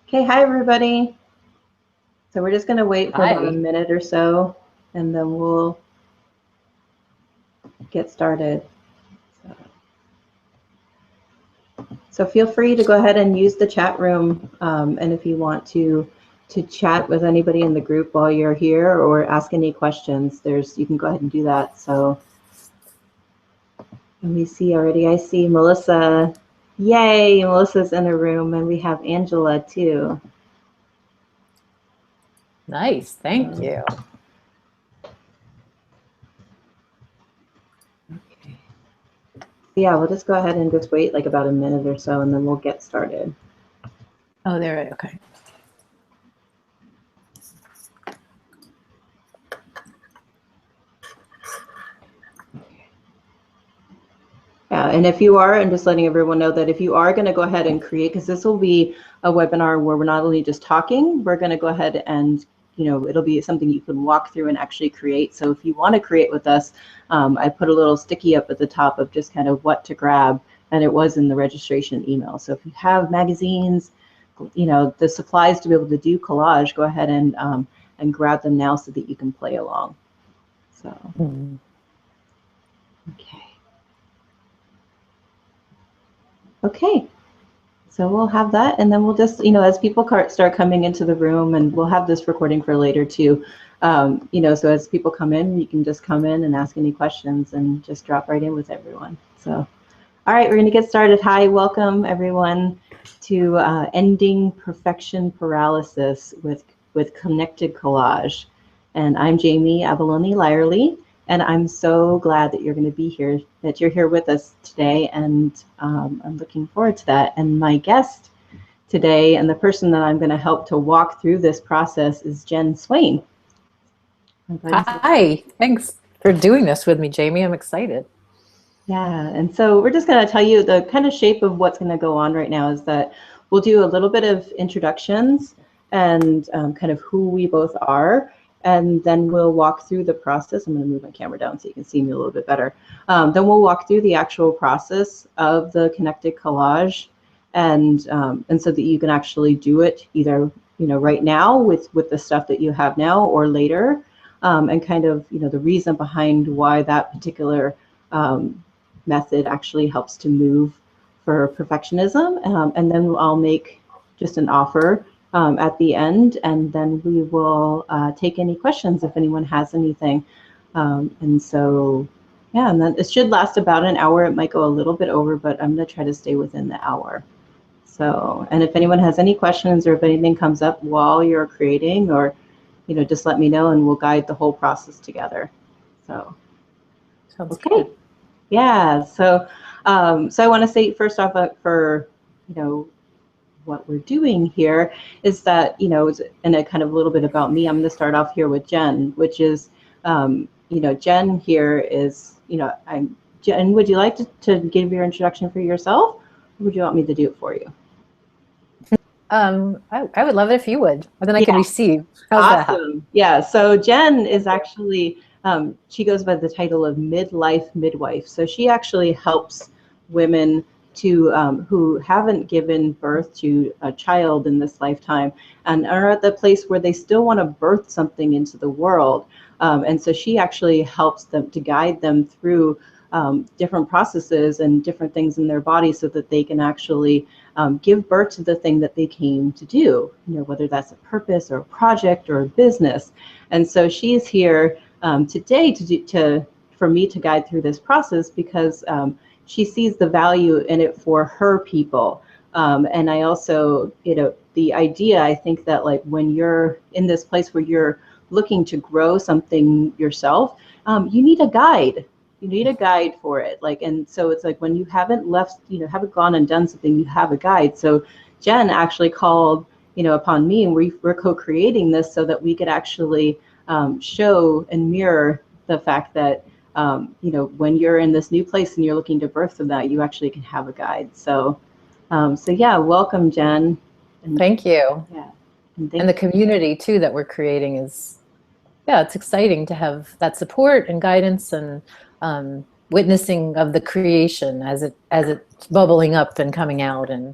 Okay, hi everybody. So we're just going to wait for about a Hi. minute or so, and then we'll get started. So feel free to go ahead and use the chat room, and if you want to chat with anybody in the group while you're here or ask any questions, you can go ahead and do that. So let me see already. I see Melissa. Yay, Melissa's in a room, and we have Angela too. Nice. Thank you. Okay. Yeah, we'll just go ahead and just wait like about a minute or so, and then we'll get started. Oh, there. Okay. Yeah, and if you are, I'm just letting everyone know that if you are going to go ahead and create, because this will be a webinar where we're not only just talking, we're going to go ahead and, it'll be something you can walk through and actually create. So if you want to create with us, I put a little sticky up at the top of just kind of what to grab, and it was in the registration email. So if you have magazines, the supplies to be able to do collage, go ahead and grab them now so that you can play along. So, okay. Okay, so we'll have that, and then we'll just, as people start coming into the room, and we'll have this recording for later too, so as people come in, you can just come in and ask any questions and just drop right in with everyone. So, all right, we're going to get started. Hi, welcome everyone to Ending Perfection Paralysis with ConnectedCollage. And I'm Jaime Lyerly. And I'm so glad that you're going to be here, that you're here with us today, and I'm looking forward to that. And my guest today, and the person that I'm going to help to walk through this process, is Jen Swain. Hi. Thanks for doing this with me, Jaime. I'm excited. Yeah, and so we're just going to tell you the kind of shape of what's going to go on right now is that we'll do a little bit of introductions and kind of who we both are. And then we'll walk through the process. I'm going to move my camera down so you can see me a little bit better. Then we'll walk through the actual process of the connected collage, and so that you can actually do it either right now with the stuff that you have now or later, and kind of the reason behind why that particular method actually helps to move for perfectionism. And then I'll make just an offer at the end, and then we will take any questions if anyone has anything. And so, yeah, and then it should last about an hour. It might go a little bit over, but I'm going to try to stay within the hour. So, and if anyone has any questions or if anything comes up while you're creating, or, just let me know and we'll guide the whole process together. So, Sounds okay. good. Yeah, so I want to say first off, for what we're doing here is that and a kind of a little bit about me. I'm going to start off here with Jen, which is Jen here is I'm Jen. Would you like to give your introduction for yourself, or would you want me to do it for you? I would love it if you would, and then I could receive. How's that? Awesome. Yeah. So Jen is actually, she goes by the title of Mid-Life Mid-Wife. So she actually helps women to who haven't given birth to a child in this lifetime and are at the place where they still want to birth something into the world. And so she actually helps them to guide them through different processes and different things in their body so that they can actually give birth to the thing that they came to do, whether that's a purpose or a project or a business. And so she's here today for me to guide through this process because she sees the value in it for her people. And I also, the idea, I think that like when you're in this place where you're looking to grow something yourself, you need a guide. You need a guide for it. And so it's like when you haven't left, haven't gone and done something, you have a guide. So Jen actually called, upon me, and we're co-creating this so that we could actually show and mirror the fact that, when you're in this new place and you're looking to birth from that, you actually can have a guide. So, yeah, welcome, Jen. And thank you. Yeah. And the community too that we're creating is, it's exciting to have that support and guidance and witnessing of the creation as it's bubbling up and coming out. And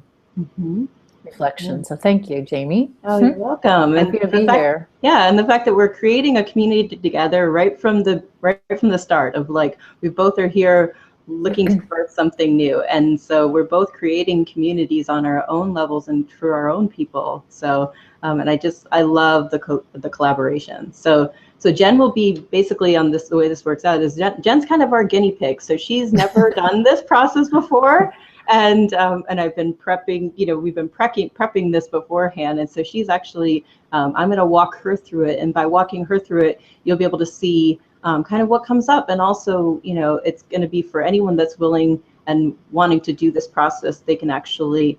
reflection. So thank you, Jaime. Oh, you're welcome. Happy to be here. Yeah, and the fact that we're creating a community together right from the start of like, we both are here looking to birth something new, and so we're both creating communities on our own levels and for our own people. So and I love the collaboration. So Jen will be basically on this, the way this works out is Jen's kind of our guinea pig. So she's never done this process before, and I've been prepping, we've been prepping this beforehand, and so she's actually I'm going to walk her through it, and by walking her through it, you'll be able to see kind of what comes up, and also, it's going to be for anyone that's willing and wanting to do this process. They can actually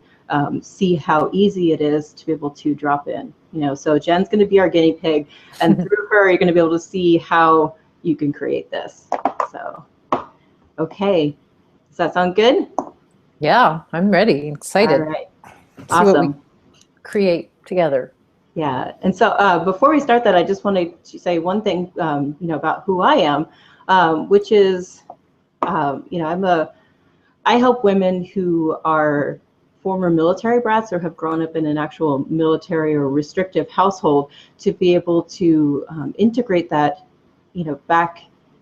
see how easy it is to be able to drop in. So Jen's going to be our guinea pig, and through her, you're going to be able to see how you can create this. So, okay, does that sound good? Yeah, I'm ready. Excited. All right. See what we create together. Yeah, and so before we start that, I just wanted to say one thing, about who I am, which is, I help women who are former military brats or have grown up in an actual military or restrictive household to be able to integrate that, back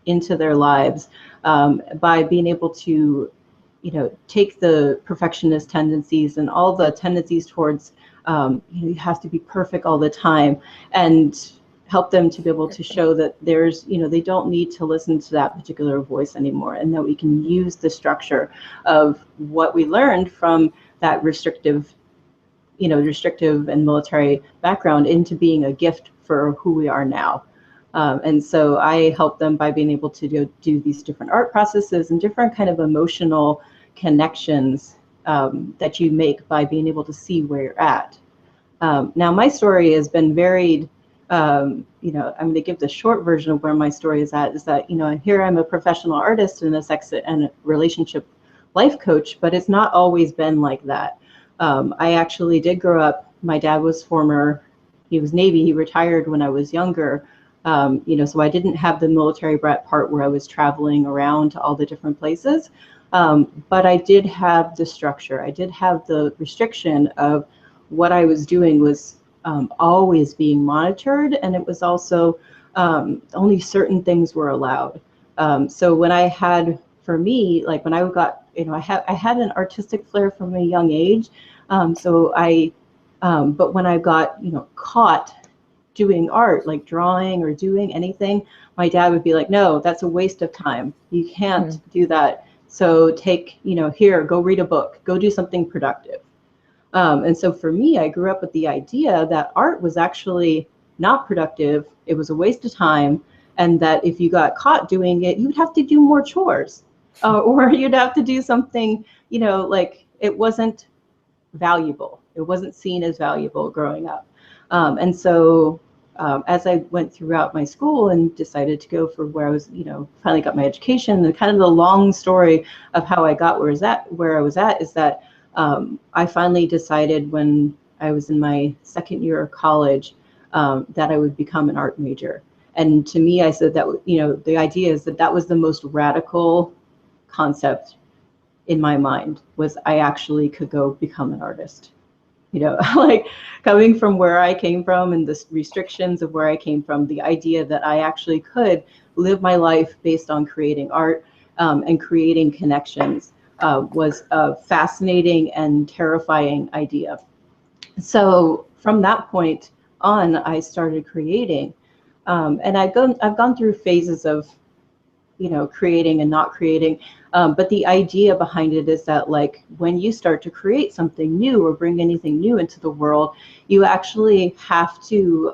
into their lives by being able to, take the perfectionist tendencies and all the tendencies towards you have to be perfect all the time, and help them to be able to show that there's, they don't need to listen to that particular voice anymore, and that we can use the structure of what we learned from that restrictive and military background into being a gift for who we are now. And so I help them by being able to do these different art processes and different kind of emotional connections that you make by being able to see where you're at. Now, my story has been varied. I'm going to give the short version of where my story is at, is that, here I'm a professional artist and a sex and relationship life coach, but it's not always been like that. I actually did grow up, my dad was he was Navy, he retired when I was younger. So I didn't have the military brat part where I was traveling around to all the different places. But I did have the structure. I did have the restriction of what I was doing was always being monitored, and it was also only certain things were allowed. So when I had, for me, like when I got, I had an artistic flair from a young age. But when I got, caught doing art, like drawing or doing anything, my dad would be like, no, that's a waste of time. You can't do that. So take, here, go read a book, go do something productive. And so for me, I grew up with the idea that art was actually not productive. It was a waste of time. And that if you got caught doing it, you would have to do more chores or you'd have to do something, like it wasn't valuable. It wasn't seen as valuable growing up. And so as I went throughout my school and decided to go for where I was, finally got my education, and kind of the long story of how I got where I was at is that I finally decided when I was in my second year of college that I would become an art major. And to me, I said that, the idea is that was the most radical concept in my mind, was I actually could go become an artist. Like coming from where I came from and the restrictions of where I came from, the idea that I actually could live my life based on creating art and creating connections was a fascinating and terrifying idea. So from that point on, I started creating, and I've gone through phases of, creating and not creating. But the idea behind it is that, like, when you start to create something new or bring anything new into the world, you actually have to,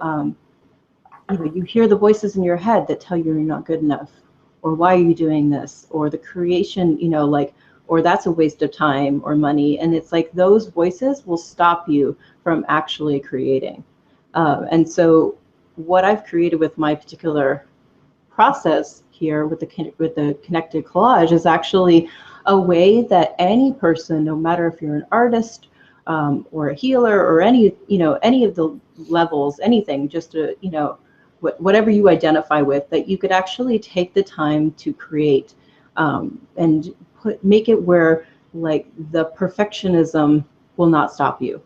you hear the voices in your head that tell you you're not good enough, or why are you doing this, or the creation, or that's a waste of time or money. And it's like those voices will stop you from actually creating. And so what I've created with my particular process here with the ConnectedCollage is actually a way that any person, no matter if you're an artist or a healer or any of the levels, anything, just whatever you identify with, that you could actually take the time to create and make it where, like, the perfectionism will not stop you.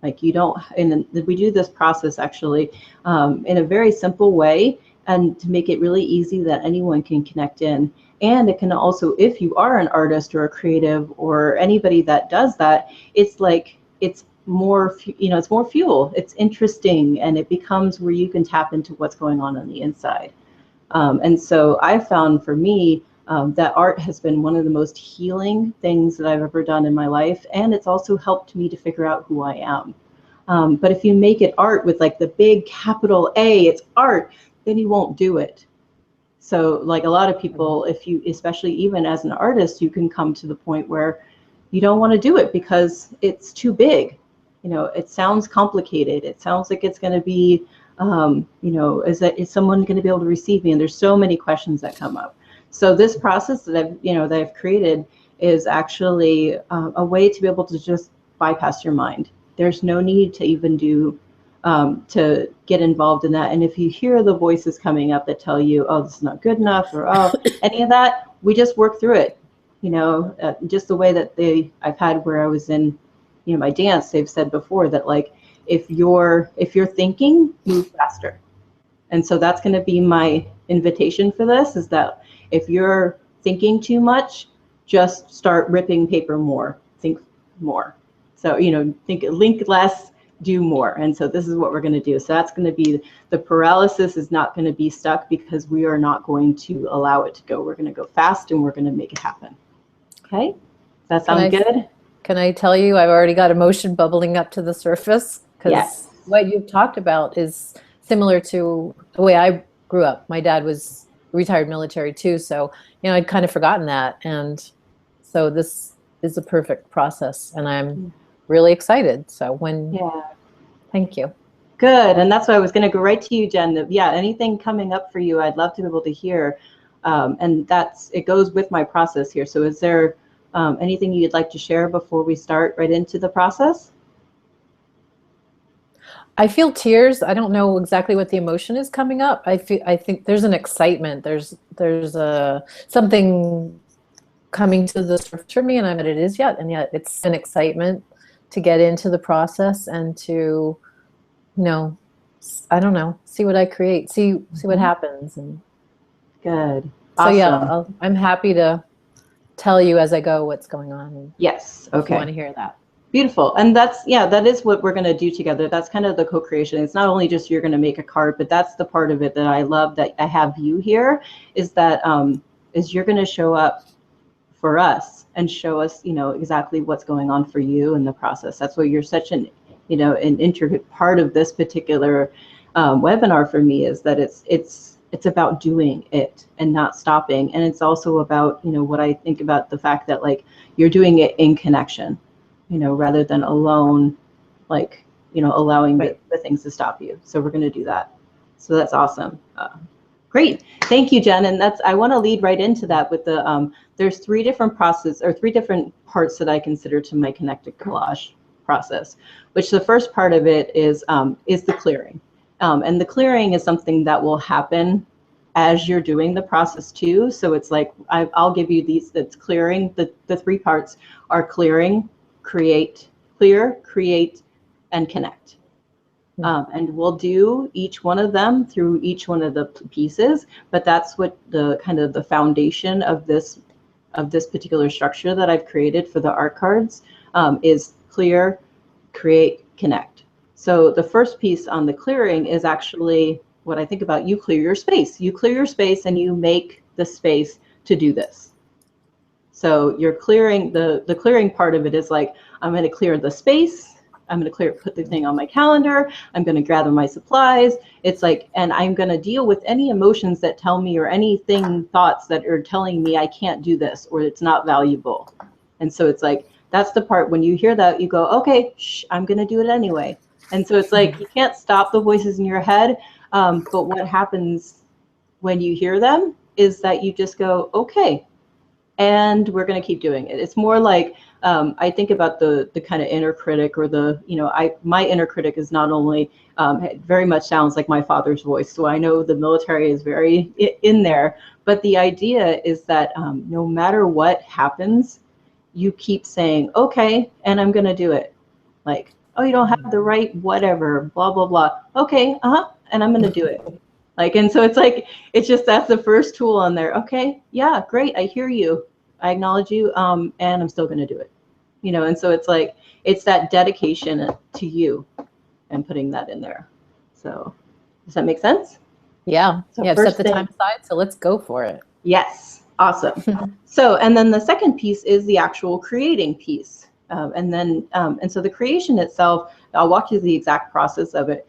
Like you don't, and we do this process actually in a very simple way, and to make it really easy that anyone can connect in. And it can also, if you are an artist or a creative or anybody that does that, it's like, it's more, it's more fuel. It's interesting, and it becomes where you can tap into what's going on the inside. And so I found for me that art has been one of the most healing things that I've ever done in my life. And it's also helped me to figure out who I am. But if you make it art with like the big capital A, it's art, then you won't do it. So like a lot of people, if you, especially even as an artist, you can come to the point where you don't want to do it because it's too big. It sounds complicated. It sounds like it's going to be, is someone going to be able to receive me? And there's so many questions that come up. So this process that I've created is actually a way to be able to just bypass your mind. There's no need to even to get involved in that. And if you hear the voices coming up that tell you, oh, this is not good enough, or oh, any of that, we just work through it. Just the way that I've had where I was in, my dance, they've said before that like, if you're thinking, move faster. And so that's going to be my invitation for this, is that if you're thinking too much, just start ripping paper more, think more. So, think less, do more. And so this is what we're going to do. So that's going to be, the paralysis is not going to be stuck because we are not going to allow it to go. We're going to go fast and we're going to make it happen. Okay. Does that sound good? Can I tell you, I've already got emotion bubbling up to the surface, because yes. What you've talked about is similar to the way I grew up. My dad was retired military too. So, I'd kind of forgotten that. And so this is a perfect process, and I'm really excited. So thank you. Good. And that's why I was going to go right to you, Jen. Yeah, anything coming up for you, I'd love to be able to hear. And it goes with my process here. So is there anything you'd like to share before we start right into the process? I feel tears. I don't know exactly what the emotion is coming up. I think there's an excitement. There's something coming to the surface for me, and I don't know what it is yet. And yet it's an excitement to get into the process and to, I don't know, see what I create, see what happens. And good. So awesome. Yeah, I'm happy to tell you as I go what's going on. Yes. Okay. If you want to hear that. Beautiful. And that is what we're going to do together. That's kind of the co-creation. It's not only just you're going to make a card, but that's the part of it that I love that I have you here, is that is you're going to show up for us and show us, exactly what's going on for you in the process. That's why you're such an intricate part of this particular webinar for me, is that it's about doing it and not stopping. And it's also about, what I think about the fact that like you're doing it in connection, rather than alone, like, allowing the things to stop you. So we're going to do that. So that's awesome. Great. Thank you, Jen. And I want to lead right into that with the, there's three different parts that I consider to my connected collage process, which the first part of it is the clearing. And the clearing is something that will happen as you're doing the process too. So it's like, I'll give you that's clearing. The three parts are clearing, clear, create, and connect. And we'll do each one of them through each one of the pieces, but that's what the kind of the foundation of this particular structure that I've created for the art cards is clear, create, connect. So the first piece on the clearing is actually what I think about. You clear your space. You clear your space and you make the space to do this. So you're clearing, the clearing part of it is like, I'm going to clear the space. I'm going to put the thing on my calendar. I'm going to gather my supplies. It's like, and I'm going to deal with any emotions that tell me, or anything, thoughts that are telling me I can't do this or it's not valuable. And so it's like, that's the part when you hear that, you go, okay, I'm going to do it anyway. And so it's like, you can't stop the voices in your head. But what happens when you hear them is that you just go, okay, and we're going to keep doing it. It's more like, I think about the kind of inner critic, or my inner critic is not only, very much sounds like my father's voice. So I know the military is very in there, but the idea is that no matter what happens, you keep saying, okay, and I'm going to do it. Like, Oh, you don't have the right whatever, blah, blah, blah. Okay, and I'm going to do it. Like, and so it's like, it's just, that's the first tool on there. Okay, yeah, great. I hear you. I acknowledge you. And I'm still going to do it. You know, and so it's like, it's that dedication to you and putting that in there. So does that make sense? Yeah. So Yeah. I've first set the time aside, so let's go for it. Yes. Awesome. So, and then the second piece is the actual creating piece. And so the creation itself, I'll walk you through the exact process of it.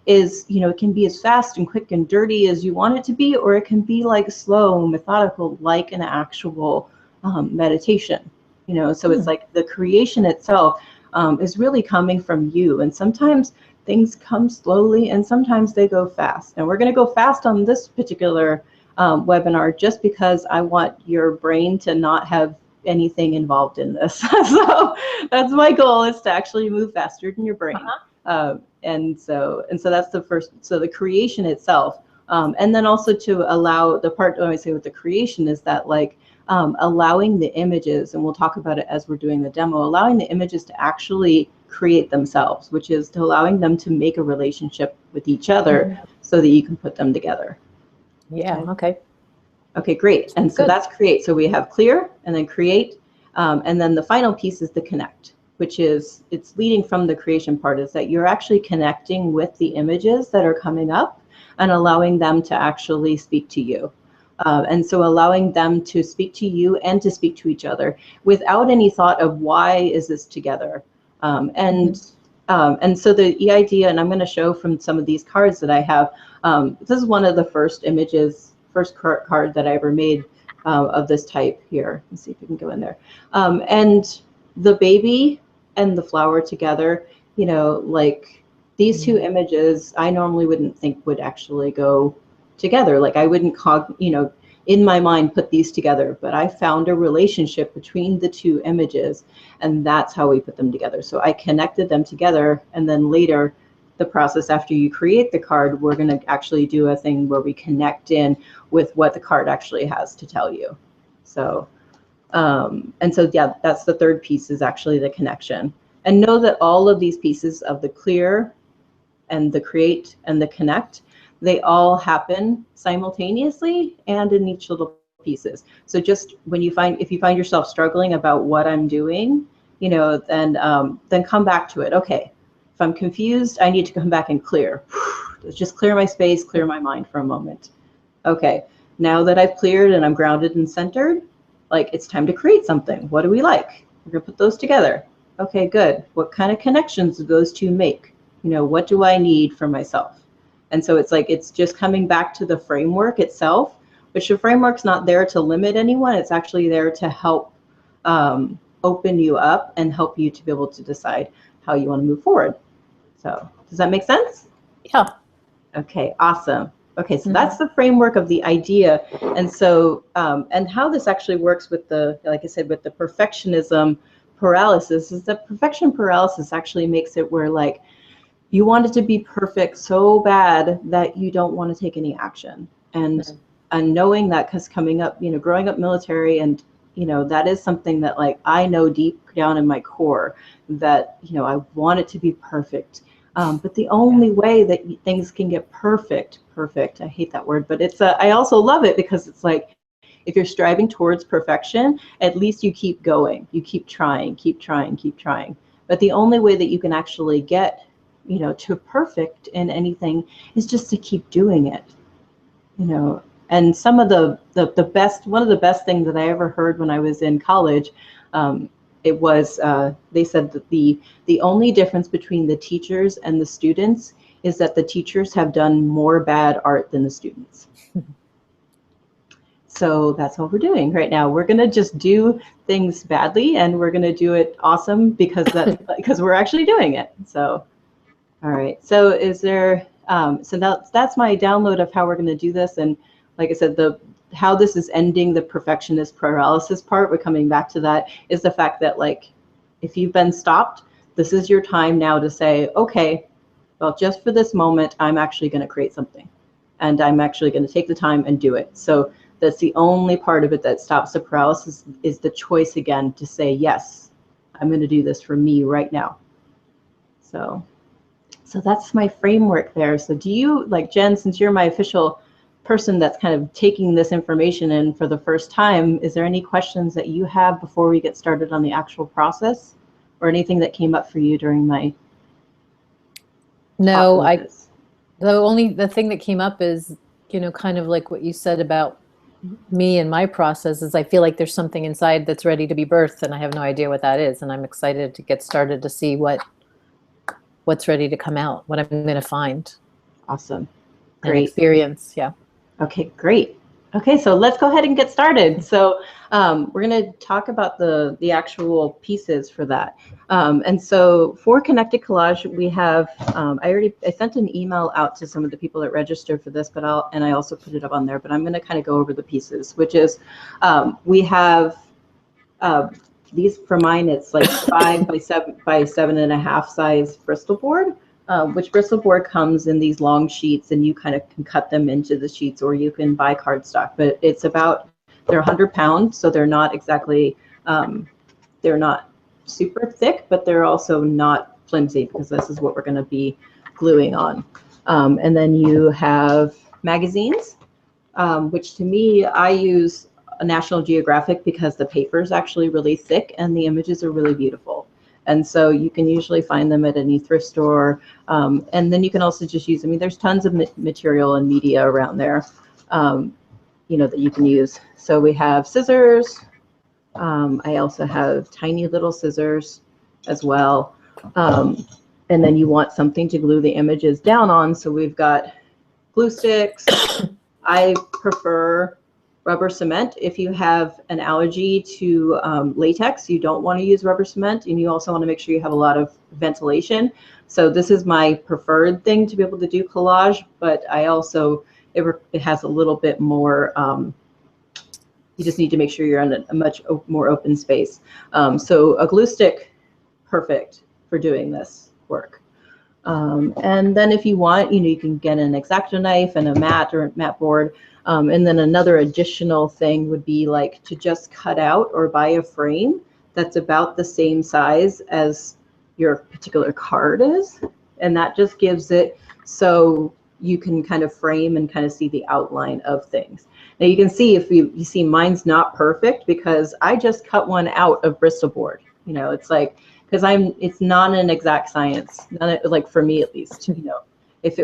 Is, you know, it can be as fast and quick and dirty as you want it to be, or it can be like slow, methodical, like an actual meditation, you know. So it's like the creation itself is really coming from you. And sometimes things come slowly and sometimes they go fast. And we're going to go fast on this particular webinar just because I want your brain to not have anything involved in this. So that's my goal, is to actually move faster than your brain. And so that's the first, so the creation itself. And then also to allow the part, when I say with the creation, is that like allowing the images, and we'll talk about it as we're doing the demo, allowing the images to actually create themselves, which is to allowing them to make a relationship with each other so that you can put them together. Yeah. Okay. Okay, great. And so that's create. So we have clear and then create. And then the final piece is the connect, which is, it's leading from the creation part, is that you're actually connecting with the images that are coming up and allowing them to actually speak to you. And so allowing them to speak to you and to speak to each other without any thought of why is this together. And so the idea, and I'm going to show from some of these cards that I have, this is one of the first images, first card that I ever made of this type here. Let's see if we can go in there. And the baby and the flower together, you know, like these two images, I normally wouldn't think would actually go together. Like I wouldn't, you know, in my mind put these together, but I found a relationship between the two images, and that's how we put them together. So I connected them together, and then later, the process after you create the card, we're going to actually do a thing where we connect in with what the card actually has to tell you. So, and so, yeah, that's the third piece, is actually the connection. And know that all of these pieces of the clear and the create and the connect, they all happen simultaneously and in each little pieces. So just when you find, if you find yourself struggling about what I'm doing, you know, then come back to it. Okay, if I'm confused, I need to come back and clear. Let's just clear my space, clear my mind for a moment. Okay, now that I've cleared and I'm grounded and centered, like it's time to create something. What do we like? We're gonna put those together. Okay, good. What kind of connections do those two make? You know, what do I need for myself? And so it's like, it's just coming back to the framework itself, which the framework's not there to limit anyone. It's actually there to help open you up and help you to be able to decide how you want to move forward. So does that make sense? Yeah. Okay, awesome. Okay, so that's the framework of the idea. And so, and how this actually works with the, like I said, with the perfectionism paralysis, is that perfection paralysis actually makes it where like, you want it to be perfect so bad that you don't want to take any action. And knowing that, because coming up, you know, growing up military, and, you know, that is something that like I know deep down in my core that, you know, I want it to be perfect. But the only way that things can get perfect, I hate that word, but it's, I also love it because it's like, if you're striving towards perfection, at least you keep going, you keep trying. But the only way that you can actually get, you know, to perfect in anything is just to keep doing it, you know. And some of the best, one of the best things that I ever heard when I was in college, it was, they said that the only difference between the teachers and the students is that the teachers have done more bad art than the students. So that's what we're doing right now. We're going to just do things badly, and we're going to do it awesome because because we're actually doing it. So all right, so is there, so that's my download of how we're going to do this. And like I said, how this is ending the perfectionist paralysis part, we're coming back to that, is the fact that like, if you've been stopped, this is your time now to say, okay, well, just for this moment, I'm actually going to create something. And I'm actually going to take the time and do it. So that's the only part of it that stops the paralysis, is the choice again to say, yes, I'm going to do this for me right now. So that's my framework there. So do you, like, Jen, since you're my official person that's kind of taking this information in for the first time, is there any questions that you have before we get started on the actual process, or anything that came up for you during my No, the thing that came up is, kind of like what you said about me and my process is I feel like there's something inside that's ready to be birthed, and I have no idea what that is. And I'm excited to get started to see what's ready to come out, what I'm going to find. Awesome. And Great. experience. Yeah. Okay, great. Okay, so let's go ahead and get started. So we're going to talk about the actual pieces for that. And so for ConnectedCollage, we have, I sent an email out to some of the people that registered for this, but I also put it up on there, but I'm going to kind of go over the pieces, which is we have these, for mine, it's like 5 by 7.5 size Bristol board. Which Bristol board comes in these long sheets, and you kind of can cut them into the sheets, or you can buy cardstock. But it's they're 100 pounds, so they're not exactly, they're not super thick, but they're also not flimsy, because this is what we're going to be gluing on. And then you have magazines, which to me, I use a National Geographic because the paper is actually really thick and the images are really beautiful. And so you can usually find them at any thrift store. And then you can also just use, there's tons of material and media around there, that you can use. So we have scissors. I also have tiny little scissors as well. And then you want something to glue the images down on. So we've got glue sticks. I prefer rubber cement. If you have an allergy to latex, you don't want to use rubber cement, and you also want to make sure you have a lot of ventilation. So this is my preferred thing to be able to do collage, but I also, it has a little bit more, you just need to make sure you're in a much more open space. So a glue stick, perfect for doing this work. And then if you want, you can get an X-Acto knife and a mat or mat board. And then another additional thing would be like to just cut out or buy a frame that's about the same size as your particular card is. And that just gives it so you can kind of frame and kind of see the outline of things. Now you can see, if you see, mine's not perfect because I just cut one out of Bristol board. It's like, because it's not an exact science, like for me at least. If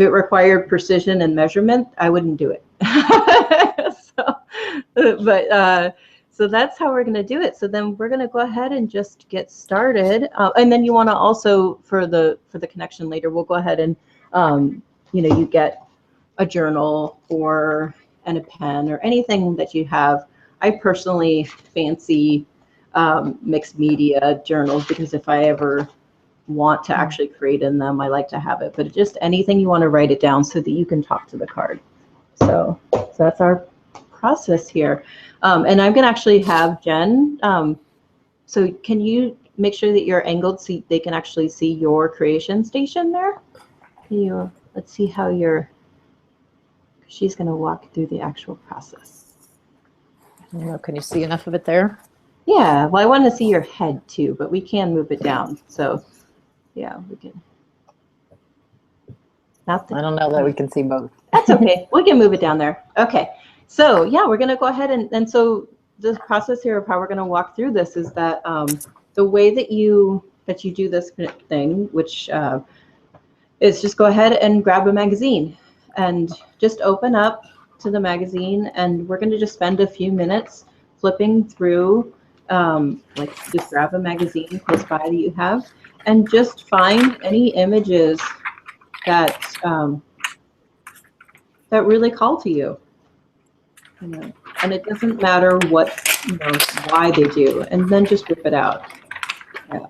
it required precision and measurement, I wouldn't do it. So that's how we're going to do it. So then we're going to go ahead and just get started. And then you want to also, for the connection later, we'll go ahead and you get a journal and a pen or anything that you have. I personally fancy mixed media journals, because if I ever want to actually create in them, I like to have it. But just anything you want to write it down so that you can talk to the card. So that's our process here. And I'm going to actually have Jen. So can you make sure that you're angled so they can actually see your creation station there? Let's see how she's going to walk through the actual process. I don't know, can you see enough of it there? Yeah, well, I want to see your head too, but we can move it down. So yeah, we can. I don't know that we can see both. That's okay. We can move it down there. Okay. So yeah, we're going to go ahead and so the process here of how we're going to walk through this is that the way that you do this thing, which is just go ahead and grab a magazine and just open up to the magazine, and we're going to just spend a few minutes flipping through, like just grab a magazine close by that you have, and just find any images that that really call to you. And it doesn't matter what, why they do, and then just rip it out. Yeah.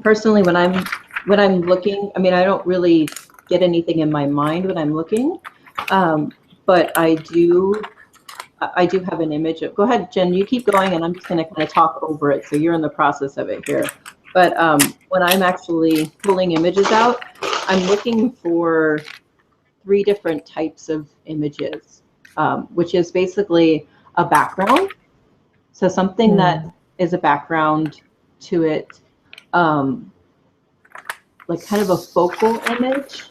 Personally, when I'm looking, I don't really get anything in my mind when I'm looking, but I do have an image of. Go ahead, Jen. You keep going, and I'm just going to kind of talk over it. So you're in the process of it here. But when I'm actually pulling images out, I'm looking for 3 different types of images. which is basically a background. So something that is a background to it, like kind of a focal image,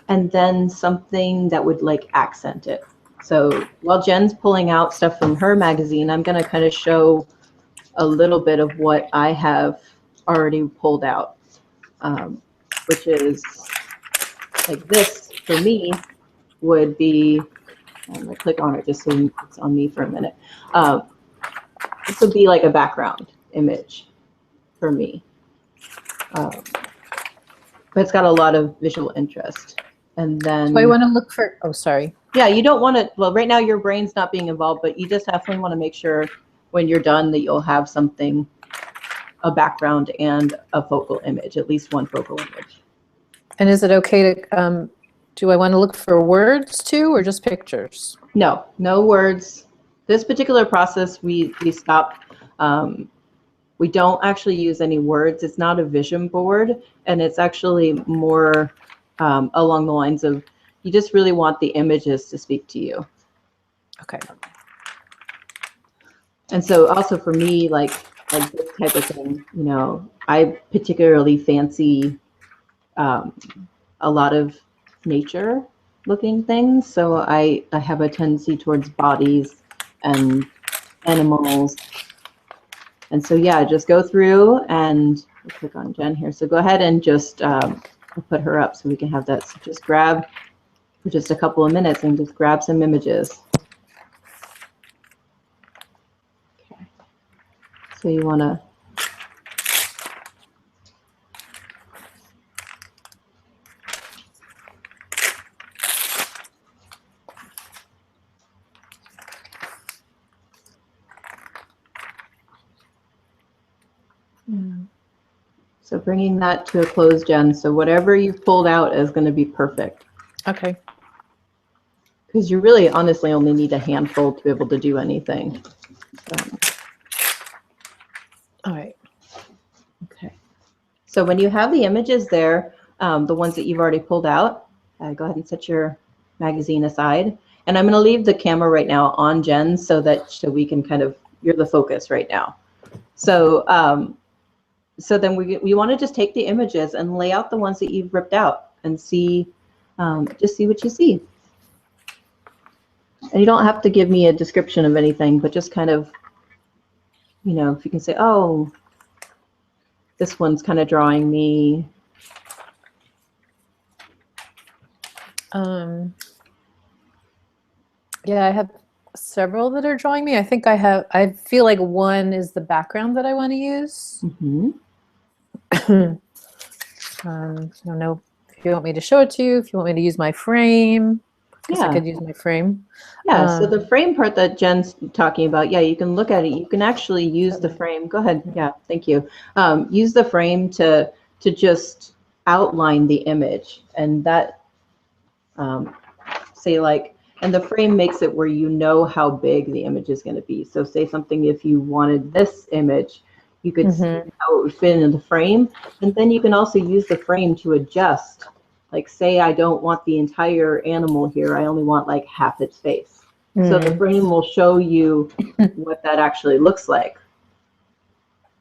and then something that would like accent it. So while Jen's pulling out stuff from her magazine, I'm going to kind of show a little bit of what I have already pulled out, which is like this for me would be, I'm going to click on it just so it's on me for a minute. This would be like a background image for me. But it's got a lot of visual interest. And then... Do I want to look for... Oh, sorry. Yeah, you don't want to... Well, right now your brain's not being involved, but you just definitely want to make sure when you're done that you'll have something, a background and a focal image, at least one focal image. And is it okay to... do I want to look for words too, or just pictures? No, no words. This particular process, we stop. We don't actually use any words. It's not a vision board, and it's actually more along the lines of you just really want the images to speak to you. Okay. And so also for me, like this type of thing, you know, I particularly fancy a lot of nature looking things. So I have a tendency towards bodies and animals. And so, yeah, just go through and I'll click on Jen here. So go ahead and just put her up so we can have that. So just grab for just a couple of minutes and just grab some images. Okay. So you want to So bringing that to a close, Jen. So whatever you've pulled out is going to be perfect. Okay. Because you really honestly only need a handful to be able to do anything. All right. Okay. So when you have the images there, the ones that you've already pulled out, go ahead and set your magazine aside. And I'm going to leave the camera right now on Jen so we can kind of, you're the focus right now. So so then we want to just take the images and lay out the ones that you've ripped out and see, just see what you see. And you don't have to give me a description of anything, but just kind of, you know, if you can say, oh, this one's kind of drawing me. Yeah, I have several that are drawing me. I think I feel like one is the background that I want to use. Mm-hmm. I don't know if you want me to show it to you, if you want me to use my frame. I guess I could use my frame. Yeah, so the frame part that Jen's talking about, yeah, you can look at it. You can actually use the frame. Go ahead. Yeah, thank you. Use the frame to just outline the image, and that say like, and the frame makes it where you know how big the image is going to be. So say something, if you wanted this image, you could see how it would fit into the frame. And then you can also use the frame to adjust. Like say I don't want the entire animal here. I only want like half its face. So the frame will show you what that actually looks like.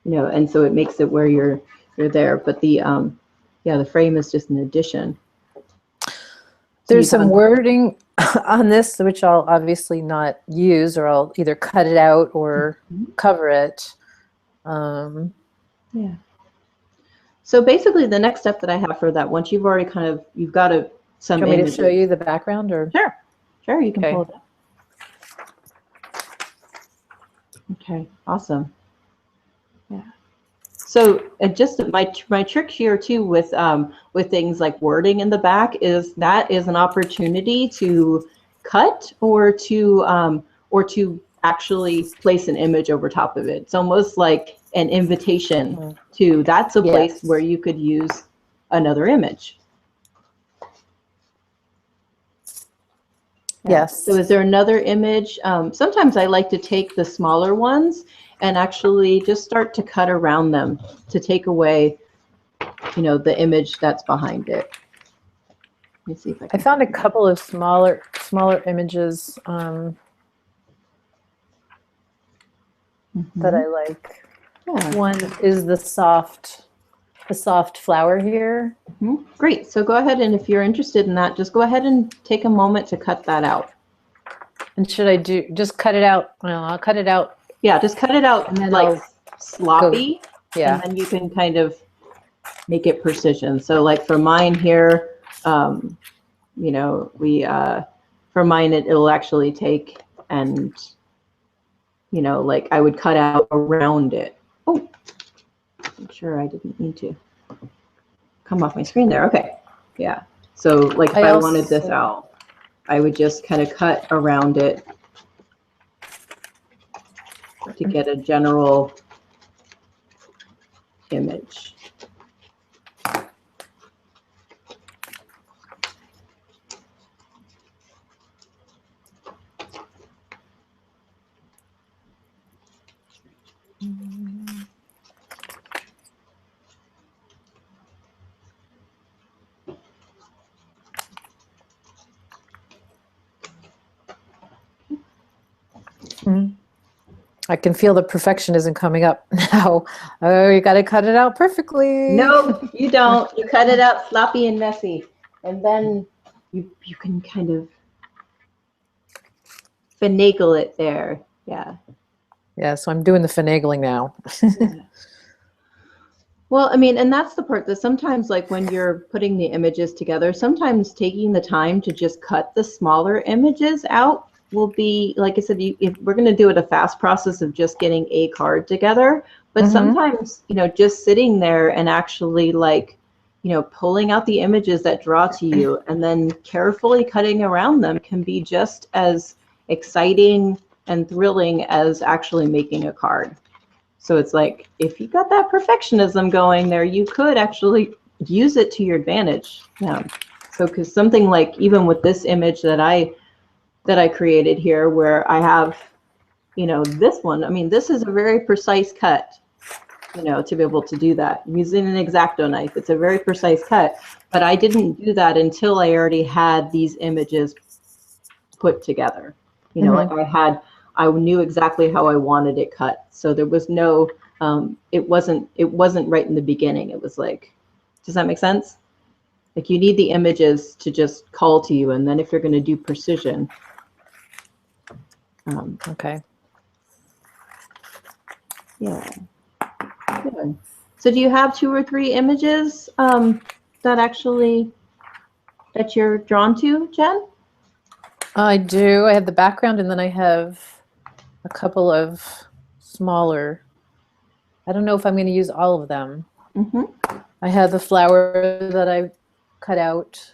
You know, and so it makes it where you're there. But the yeah, the frame is just an addition. There's some wording on this, which I'll obviously not use, or I'll either cut it out or cover it. Yeah. So basically the next step that I have for that, once you've already kind of, you've got some Do you want me images. to show you the background, or? Sure. Sure, you can Okay. pull it up. Okay, awesome. Yeah. So just my trick here too with things like wording in the back is that is an opportunity to cut or to actually place an image over top of it. It's almost like an invitation to, that's a place where you could use another image. Yes. So is there another image? Sometimes I like to take the smaller ones and actually just start to cut around them to take away, you know, the image that's behind it. Let me see if I I can. found a couple of smaller images that I like. Yeah. One is the soft flower here. Great. So go ahead, and if you're interested in that, just go ahead and take a moment to cut that out. And should I just cut it out? Well, I'll cut it out. Yeah, just cut it out And then like I'll sloppy. Yeah. And then you can kind of make it precision. So like for mine here, you know, for mine, it'll actually take, and, you know, like I would cut out around it. Oh, I'm sure I didn't need to come off my screen there. Okay. Yeah. So like if I wanted this out, I would just kind of cut around it to get a general image. I can feel the perfectionism coming up now. Oh, you got to cut it out perfectly. No, you don't. You cut it out sloppy and messy, and then you can kind of finagle it there. Yeah. Yeah, so I'm doing the finagling now. Yeah. Well, I mean, and that's the part that sometimes, like when you're putting the images together, sometimes taking the time to just cut the smaller images out will be, like I said, if we're going to do it a fast process of just getting a card together, but sometimes, you know, just sitting there and actually like, you know, pulling out the images that draw to you and then carefully cutting around them can be just as exciting and thrilling as actually making a card. So it's like, if you got that perfectionism going there, you could actually use it to your advantage. Yeah. So, because something like, even with this image that I created here, where I have, you know, this one, I mean, this is a very precise cut, you know, to be able to do that. Using an X-Acto knife, it's a very precise cut, but I didn't do that until I already had these images put together. You know, like I knew exactly how I wanted it cut. So there was no, it wasn't right in the beginning. It was like, does that make sense? Like you need the images to just call to you. And then if you're going to do precision. Okay. Yeah. Good. So do you have 2 or 3 images that you're drawn to, Jen? I do. I have the background, and then I have a couple of smaller. I don't know if I'm going to use all of them. I have the flower that I cut out.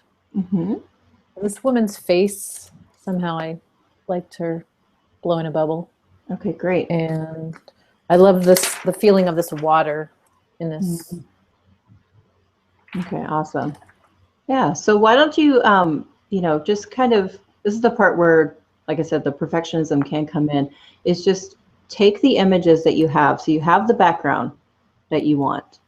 This woman's face, somehow I liked her blowing a bubble. Okay, great. And I love the feeling of this water in this. Okay, awesome. Yeah, so why don't you, you know, just kind of, this is the part where, like I said, the perfectionism can come in, is just take the images that you have. So you have the background that you want.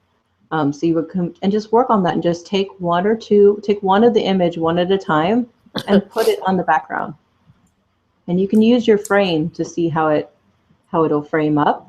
So you would come and just work on that and just take one or two, take one of the image one at a time and put it on the background. And you can use your frame to see how it'll frame up.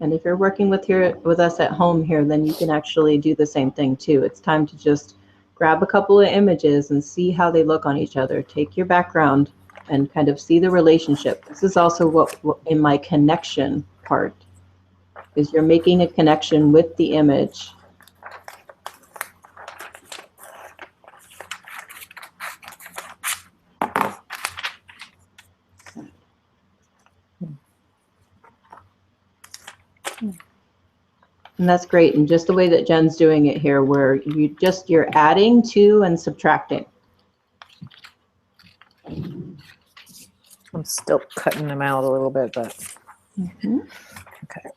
And if you're working with us at home here, then you can actually do the same thing too. It's time to just grab a couple of images and see how they look on each other. Take your background and kind of see the relationship. This is also what in my connection part is, you're making a connection with the image. And that's great. And just the way that Jen's doing it here, where you're adding to and subtracting. I'm still cutting them out a little bit, but okay.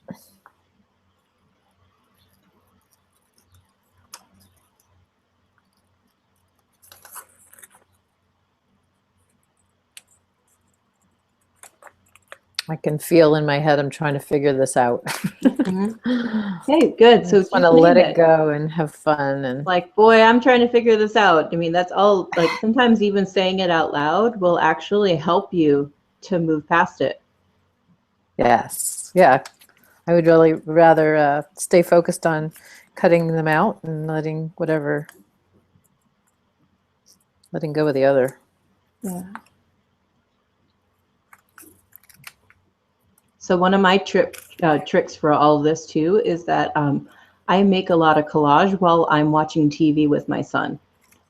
I can feel in my head I'm trying to figure this out. Okay, good. I So just want to just let name it it. go and have fun. And Like, boy, I'm trying to figure this out. I mean, that's all, like sometimes even saying it out loud will actually help you to move past it. yes, yeah, I would really rather stay focused on cutting them out and letting go of the other. Yeah. So one of my tricks for all of this too is that I make a lot of collage while I'm watching TV with my son.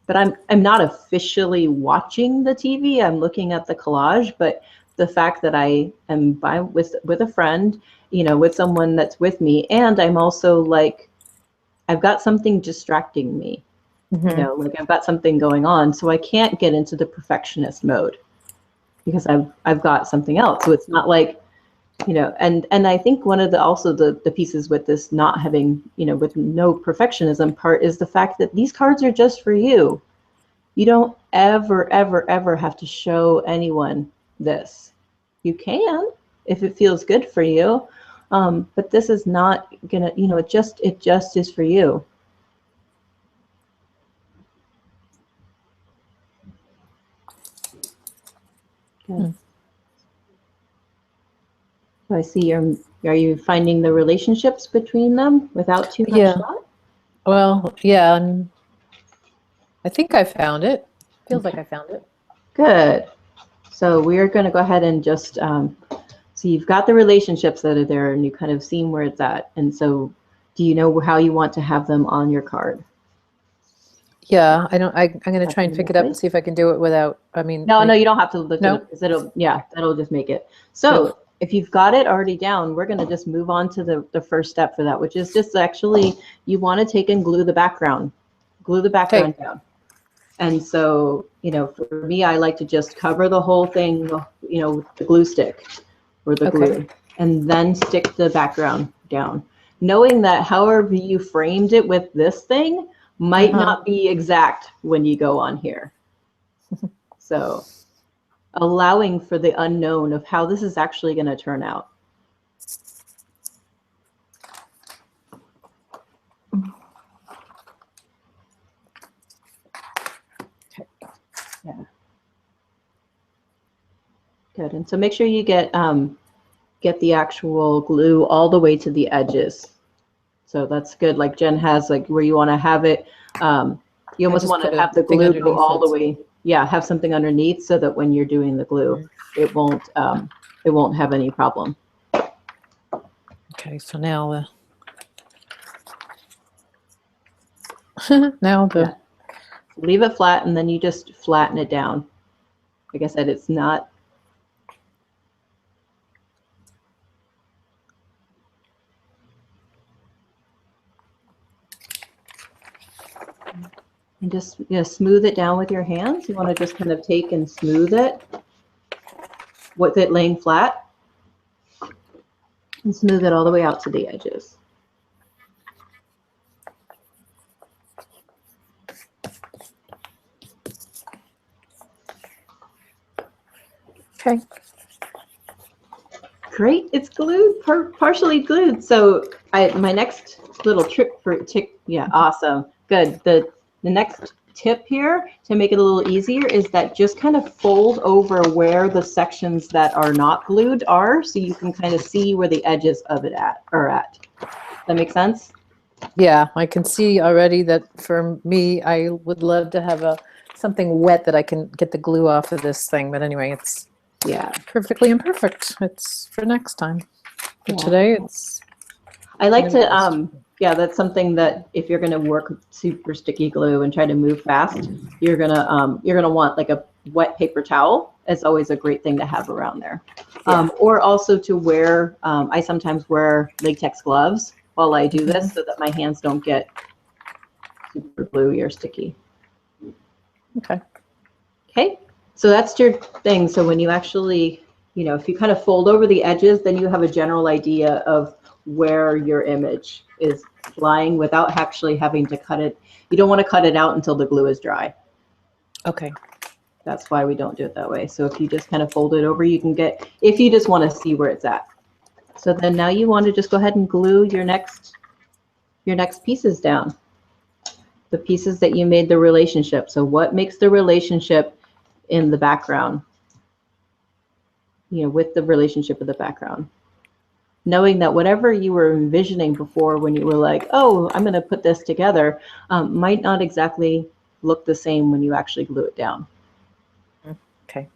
But I'm not officially watching the TV. I'm looking at the collage. But the fact that I am with a friend, with someone that's with me, and I'm also like, I've got something distracting me. Like I've got something going on, so I can't get into the perfectionist mode because I've got something else. So it's not like, and I think one of the pieces with this not having, with no perfectionism part is the fact that these cards are just for you. You don't ever, ever, ever have to show anyone this. You can if it feels good for you, but this is not gonna, it just is for you. Good. So I see are you finding the relationships between them without too much Yeah. thought? Well, yeah, I think I found it. Feels like I found it. Good. So we're going to go ahead and just, so you've got the relationships that are there and you kind of seen where it's at. And so do you know how you want to have them on your card? Yeah, I'm going to try and pick it up and see if I can do it without, No, you don't have to look it No? up because that'll just make it. So if you've got it already down, we're going to just move on to the first step for that, which is just actually, you want to take and glue the background down. And so, for me, I like to just cover the whole thing, with the glue stick or the glue, and then stick the background down, knowing that however you framed it with this thing might not be exact when you go on here. So allowing for the unknown of how this is actually going to turn out. Yeah. Good. And so make sure you get the actual glue all the way to the edges. So that's good. Like Jen has, like where you want to have it. You almost want to have the glue go all the way. Yeah, have something underneath so that when you're doing the glue, it won't have any problem. Okay, so now leave it flat and then you just flatten it down. Like I said, it's not. And just smooth it down with your hands. You want to just kind of take and smooth it with it laying flat and smooth it all the way out to the edges. Okay. Great, it's glued, partially glued. So my next little awesome, good. The next tip here to make it a little easier is that just kind of fold over where the sections that are not glued are, so you can kind of see where the edges of it are at. Does that make sense? Yeah, I can see already that for me, I would love to have something wet that I can get the glue off of this thing. But anyway, it's perfectly imperfect. It's for next time. For today, it's. I like to that's something that if you're going to work with super sticky glue and try to move fast, you're gonna want like a wet paper towel. It's always a great thing to have around there. Or also to wear. I sometimes wear latex gloves while I do this so that my hands don't get super gluey or sticky. Okay. Okay. So that's your thing. So when you actually, if you kind of fold over the edges, then you have a general idea of where your image is lying without actually having to cut it. You don't want to cut it out until the glue is dry. Okay. That's why we don't do it that way. So if you just kind of fold it over, you can get, if you just want to see where it's at. So then now you want to just go ahead and glue your next pieces down. The pieces that you made the relationship. So what makes the relationship in the background? You know, with the relationship of the background. Knowing that whatever you were envisioning before when you were like, oh, I'm going to put this together, might not exactly look the same when you actually glue it down. Okay.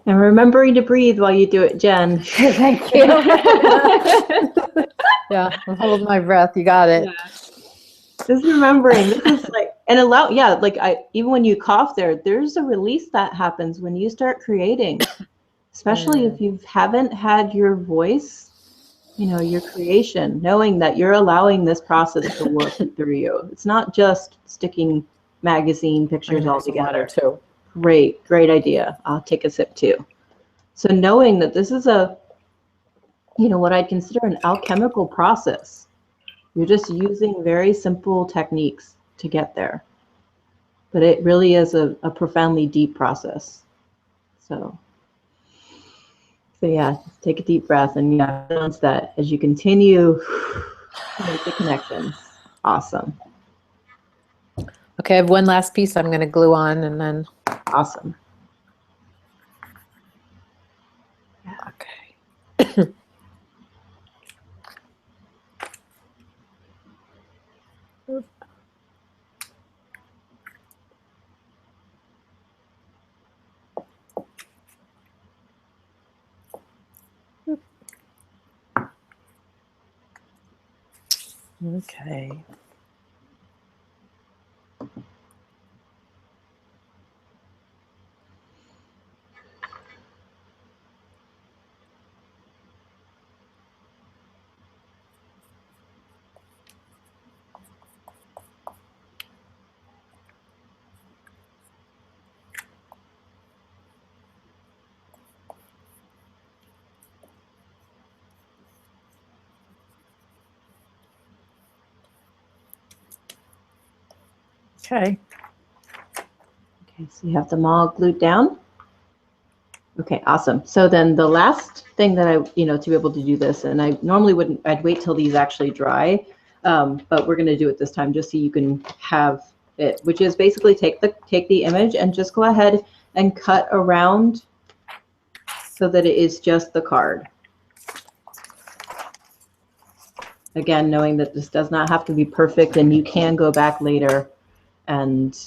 And remembering to breathe while you do it, Jen. Thank you. Yeah, I'm holding my breath. You got it. Yeah. Just remembering, this is like, and allow, yeah, like even when you cough there's a release that happens when you start creating, especially if you haven't had your voice, you know, your creation, knowing that you're allowing this process to work through you. It's not just sticking magazine pictures all together. Too. Great idea. I'll take a sip too. So knowing that this is a, you know, what I'd consider an alchemical process. You're just using very simple techniques to get there. But it really is a profoundly deep process. So yeah, take a deep breath and yeah, balance that as you continue to make the connections. Awesome. Okay, I have one last piece I'm going to glue on and then. Awesome. Okay. Okay. Okay. Okay, so you have them all glued down. Okay, awesome. So then the last thing that I, you know, to be able to do this, and I normally wouldn't, I'd wait till these actually dry, but we're going to do it this time just so you can have it, which is basically take the image and just go ahead and cut around so that it is just the card. Again, knowing that this does not have to be perfect and you can go back later and,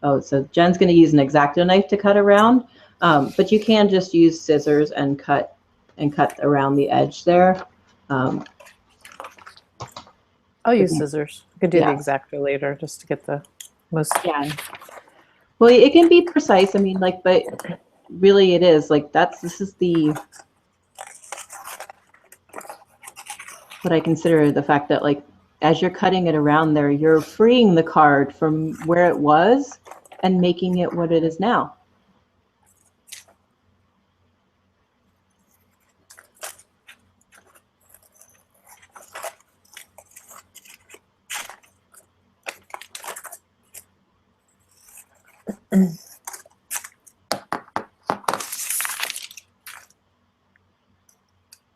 oh, so Jen's going to use an X-Acto knife to cut around. But you can just use scissors and cut around the edge there. I'll use scissors. I could do the X-Acto later just to get the most. Yeah. Well, it can be precise. I mean, like, but really it is like this is what I consider the fact that, like, as you're cutting it around there, you're freeing the card from where it was and making it what it is now.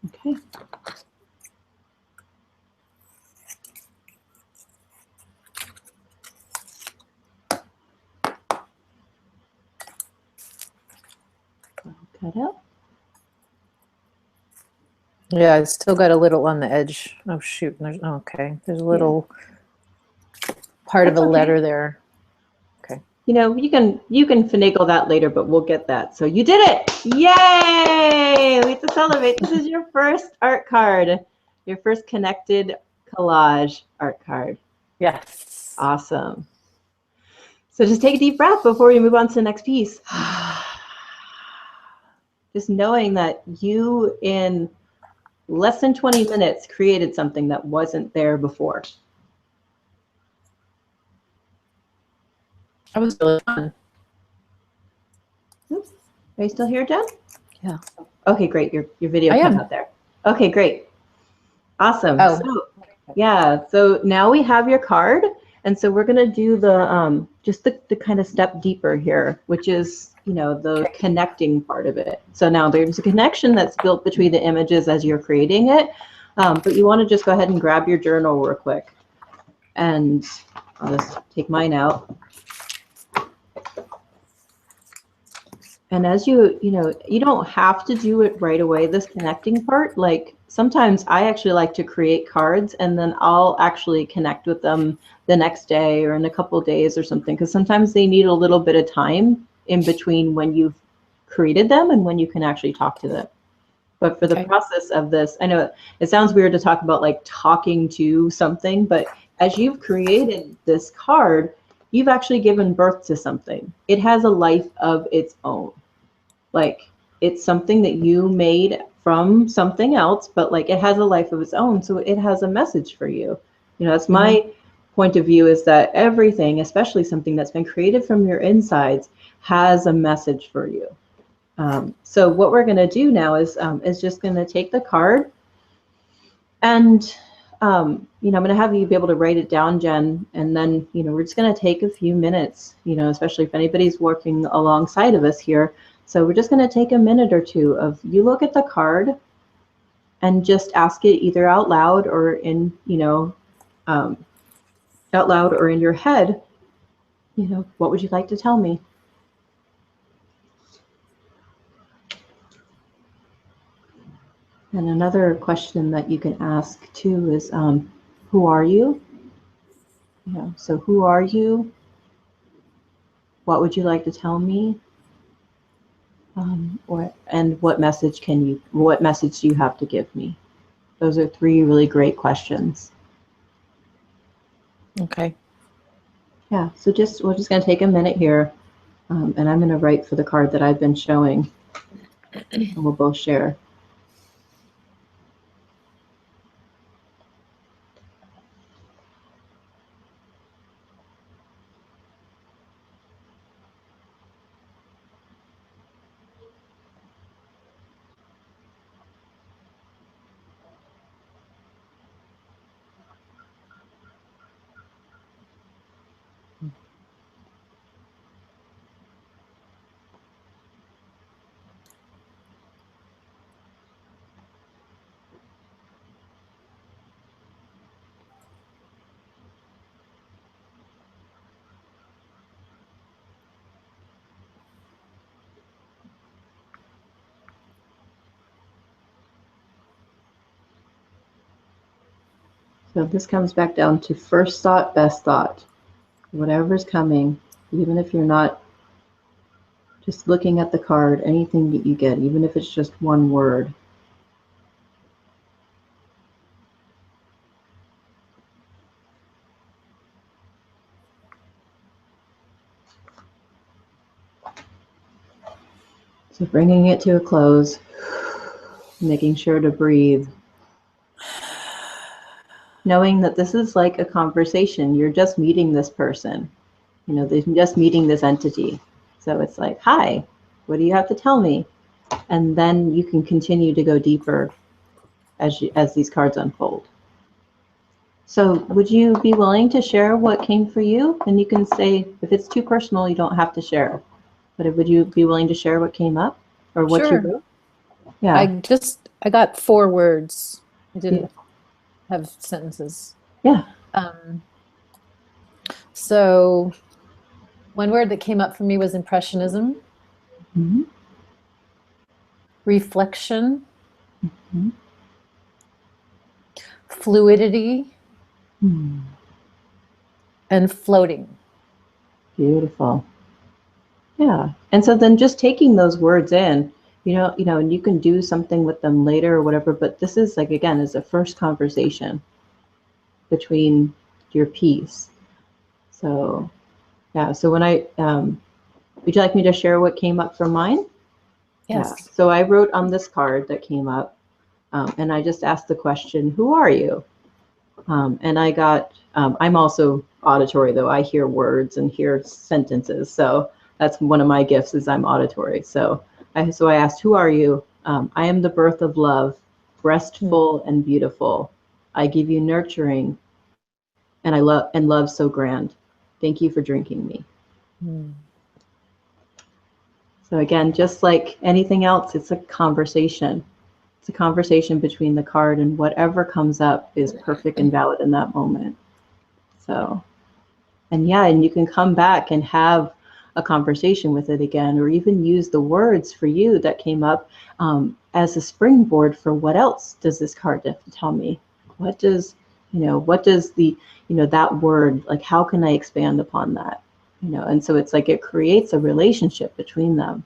Okay. Cut out. Yeah, I still got a little on the edge. Oh shoot! There's a little part of a letter there. Okay. you know, you can finagle that later, but we'll get that. So you did it! Yay! We have to celebrate. This is your first art card, your first connected collage art card. Yes. Awesome. So just take a deep breath before we move on to the next piece. Just knowing that you, in less than 20 minutes, created something that wasn't there before. That was really fun. Oops. Are you still here, Jen? Yeah. Okay, great. Your video I cut am. out there. Okay, great. Awesome. Oh. So, yeah, so now we have your card. And so we're going to do the just the kind of step deeper here, which is, you know, the connecting part of it. So now there's a connection that's built between the images as you're creating it. But you want to just go ahead and grab your journal real quick. And I'll just take mine out. And as you know, you don't have to do it right away, this connecting part. Like sometimes I actually like to create cards and then I'll actually connect with them the next day or in a couple of days or something, because sometimes they need a little bit of time in between when you've created them and when you can actually talk to them. But for the process of this, I know it sounds weird to talk about like talking to something, but as you've created this card, you've actually given birth to something. It has a life of its own. Like it's something that you made from something else, but like it has a life of its own. So it has a message for you. You know, that's my point of view, is that everything, especially something that's been created from your insides, has a message for you. So what we're going to do now is just going to take the card and you know, I'm going to have you be able to write it down, Jen, and then, you know, we're just going to take a few minutes, you know, especially if anybody's working alongside of us here. So we're just going to take a minute or two of you look at the card and just ask it either out loud or in, you know, out loud or in your head, you know, what would you like to tell me? And another question that you can ask too is, who are you? You know, so who are you? What would you like to tell me? And what message do you have to give me? Those are three really great questions. Okay. Yeah, so we're just going to take a minute here, and I'm going to write for the card that I've been showing, and we'll both share. So this comes back down to first thought, best thought. Whatever's coming, even if you're not just looking at the card, anything that you get, even if it's just one word. So bringing it to a close, making sure to breathe. Knowing that this is like a conversation. You're just meeting this person. You know, they're just meeting this entity. So it's like, hi, what do you have to tell me? And then you can continue to go deeper as these cards unfold. So would you be willing to share what came for you? And you can say, if it's too personal, you don't have to share. But would you be willing to share what came up or what you wrote? Yeah. I got 4 words. I didn't have sentences. Yeah. So one word that came up for me was impressionism, reflection, fluidity, and floating. Beautiful. Yeah. And so then just taking those words in, and you can do something with them later or whatever, but this is like, again, is a first conversation between your piece. So, yeah. So when would you like me to share what came up for mine? Yeah. Yes. So I wrote on this card that came up, and I just asked the question, who are you? And I got, I'm also auditory though. I hear words and hear sentences. So that's one of my gifts is I'm auditory. So I asked, who are you? I am the birth of love, breastful and beautiful. I give you nurturing and love so grand. Thank you for drinking me. So again, just like anything else, it's a conversation. It's a conversation between the card and whatever comes up is perfect and valid in that moment. So, and yeah, and you can come back and have a conversation with it again, or even use the words for you that came up as a springboard for what else does this card have to tell me? What does the, that word, like, how can I expand upon that? And so it's like it creates a relationship between them.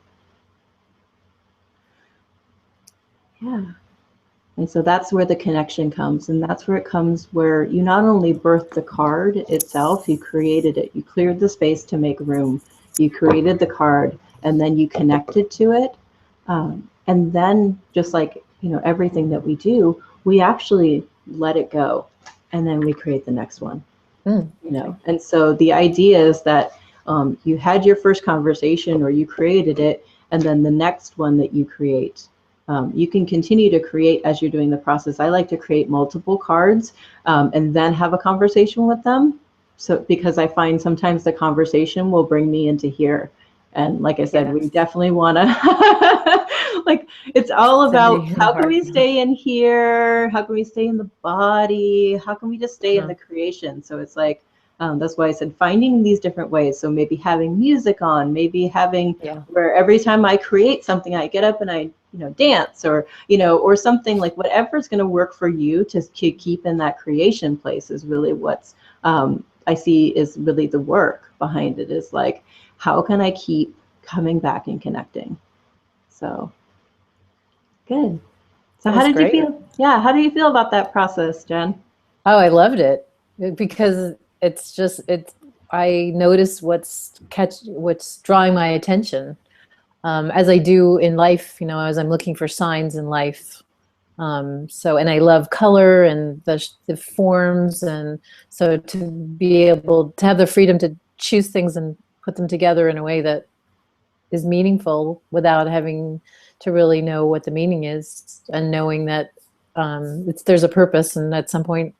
Yeah. And so that's where the connection comes. And that's where it comes where you not only birthed the card itself, you created it. You cleared the space to make room. You created the card and then you connected to it. And then just like, everything that we do, we actually let it go. And then we create the next one. And so the idea is that you had your first conversation or you created it, and then the next one that you create, you can continue to create as you're doing the process. I like to create multiple cards and then have a conversation with them. So because I find sometimes the conversation will bring me into here. And like I said, we definitely want to, like, it's all about how can we stay in here? How can we stay in the body? How can we just stay in the creation? So it's like, that's why I said finding these different ways. So maybe having music on, maybe having where every time I create something, I get up and I, dance or, or something like whatever's going to work for you to keep in that creation place is really what's, I see is really the work behind it is like, how can I keep coming back and connecting? So good. So how did you feel? Yeah. How do you feel about that process, Jen? Oh, I loved it because it's just, I notice what's drawing my attention as I do in life, as I'm looking for signs in life. And I love color and the forms. And so to be able to have the freedom to choose things and put them together in a way that is meaningful without having to really know what the meaning is, and knowing that there's a purpose, and at some point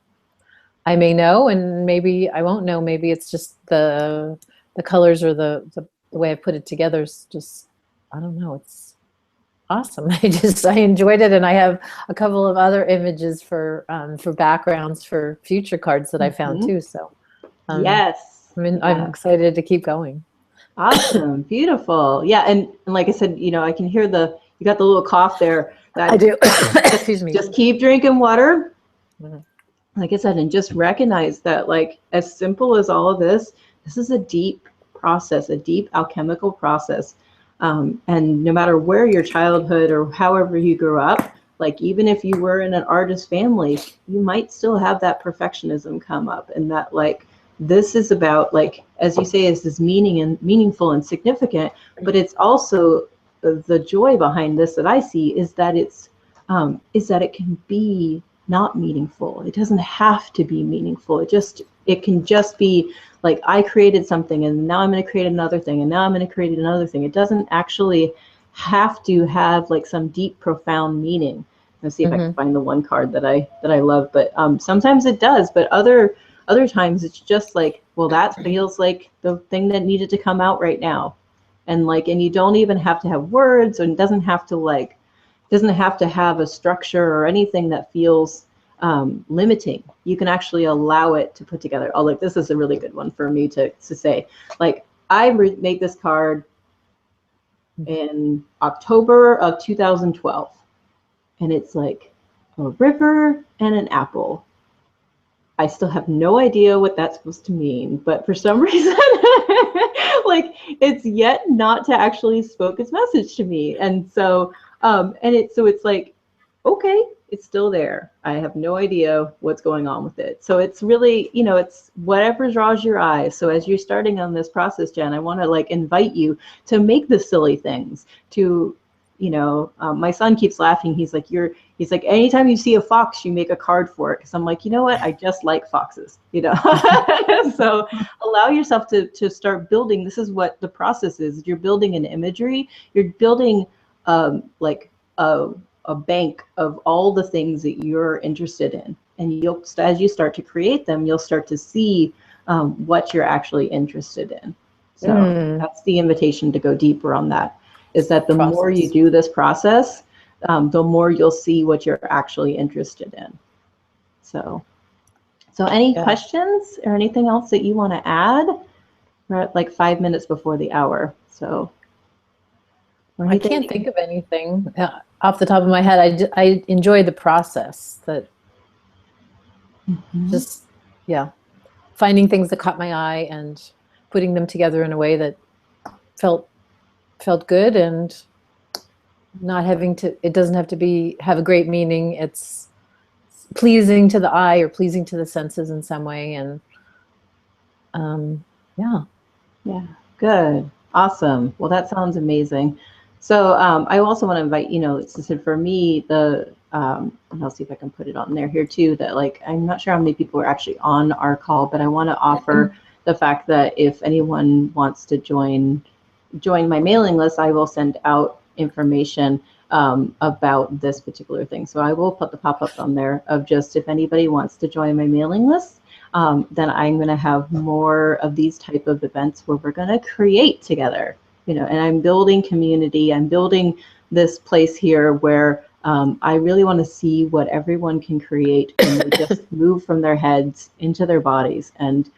I may know and maybe I won't know. Maybe it's just the colors or the way I put it together is just, I don't know, it's awesome. I enjoyed it, and I have a couple of other images for backgrounds for future cards that I found too. So yes, I'm excited to keep going. Awesome, beautiful. Yeah, and like I said, I can hear you got the little cough there. I do. Excuse me. Just keep drinking water. Like I said, and just recognize that, like, as simple as all of this is a deep process, a deep alchemical process. And no matter where your childhood or however you grew up, like even if you were in an artist family, you might still have that perfectionism come up, and that, like, this is about, like, as you say, is this meaningful and significant, but it's also the joy behind this that I see is that is that it can be not meaningful. It doesn't have to be meaningful. It can just be like, I created something and now I'm going to create another thing and now I'm going to create another thing. It doesn't actually have to have like some deep, profound meaning. Let's see if I can find the one card that I love, but sometimes it does, but other times it's just like, well, that feels like the thing that needed to come out right now. And you don't even have to have words, and it doesn't have to have a structure or anything that feels limiting. You can actually allow it to put together. Oh, like, this is a really good one for me to say. Like, I made this card in October of 2012, and it's like a river and an apple. I still have no idea what that's supposed to mean, but for some reason Like it's yet not to actually spoke its message to me. And so, it's like, okay, it's still there. I have no idea what's going on with it. So it's really, it's whatever draws your eye. So as you're starting on this process, Jen, I want to like invite you to make the silly things, to, my son keeps laughing. He's like, anytime you see a fox, you make a card for it. Cause I'm like, you know what? I just like foxes, So allow yourself to start building. This is what the process is. You're building an imagery. You're building like a bank of all the things that you're interested in. And as you start to create them, you'll start to see what you're actually interested in. So that's the invitation to go deeper on that, is that the more you do this process, the more you'll see what you're actually interested in. So any questions or anything else that you want to add? We're at like 5 minutes before the hour. So I can't think of anything off the top of my head. I enjoy the process, that just, finding things that caught my eye and putting them together in a way that felt good, and not having to, it doesn't have to have a great meaning. It's pleasing to the eye or pleasing to the senses in some way. And yeah, good. Awesome. Well, that sounds amazing. So I also want to invite, for me, and I'll see if I can put it on there here too, that like, I'm not sure how many people are actually on our call, but I want to offer the fact that if anyone wants to join my mailing list, I will send out information about this particular thing. So I will put the pop-up on there of just, if anybody wants to join my mailing list, then I'm going to have more of these type of events where we're going to create together. And I'm building community. I'm building this place here where I really want to see what everyone can create when they just move from their heads into their bodies and